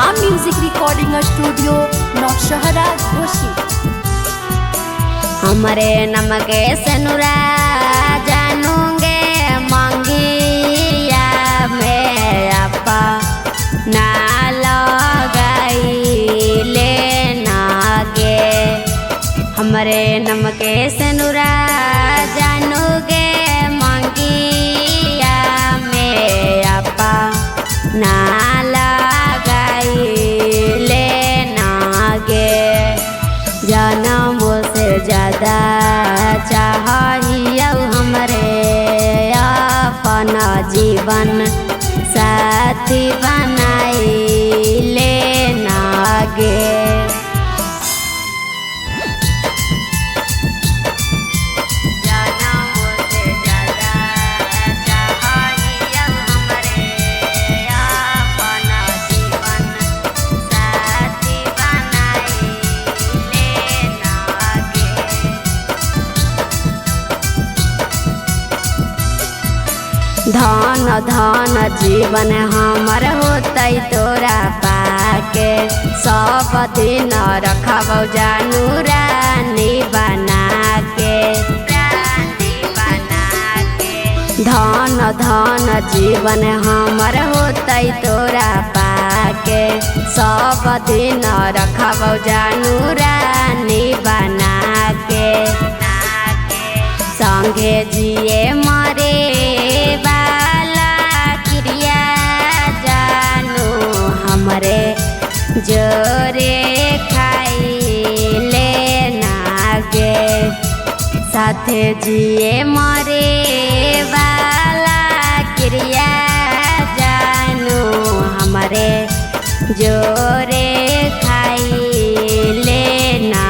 माँ music recording studio Nowshera घोसी। हमरे नमके सनुरा जानूंगे मंगिया में आपा ना लगाई लेना गे। हमरे नमके सनुरा जानूंगे मंगिया में आपा ना लगाई लेना गे। जनम से ज्यादा चाहिए हमरे अपना जीवन साथी बनाई लेना गे। धन धन जीवन हमर होतै तोरा पाके। सब दिन रखब जानू रानी बना के। धन धन जीवन हमर होतै तोरा पाके। सब दिन रखब जानू रानी बना के। संगे जिए मरे वाला क्रिया जानू हमरे जोरे खाई लेना गे। साथे जिए मरे वाला क्रिया जानू हमरे जोरे खाई लेना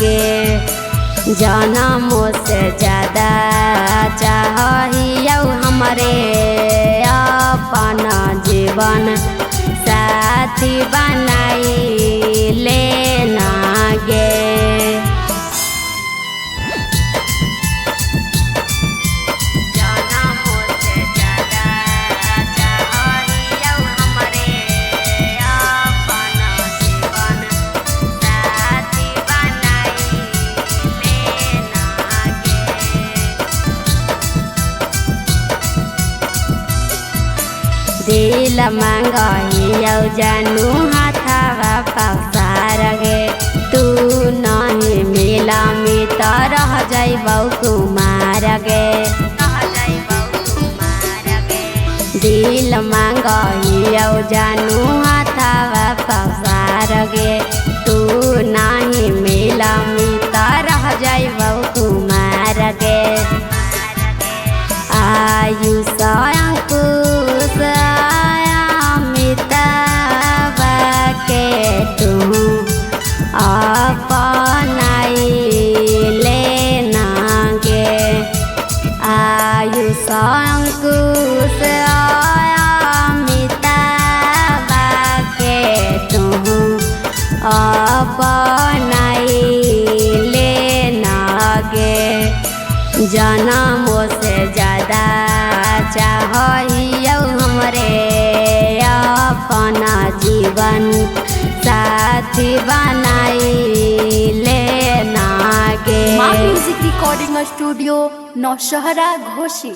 गे। जनम से ज्यादा चाहिए हमरे अपना जीवन साथी बनाई लेना गे। दिल मांगहियो जानू हाथवा पसार गे। तू नहीं मिला मित रह जाइबौ कुमार गे। दिल मांगहियो जानू हाथवा पसार गे। तू नहीं मिला मित रह जाइबौ कुमार गे। आयुष अंकुश अपनाई लेना गे। आयुष अंकुश अमिताभ के तू अपनाई लेना गे। जनम से ज्यादा चाहिए हमरे अपना जीवन साथी बनाई लेना गे। माँ म्यूजिक रिकॉर्डिंग स्टूडियो नौशहरा घोसी।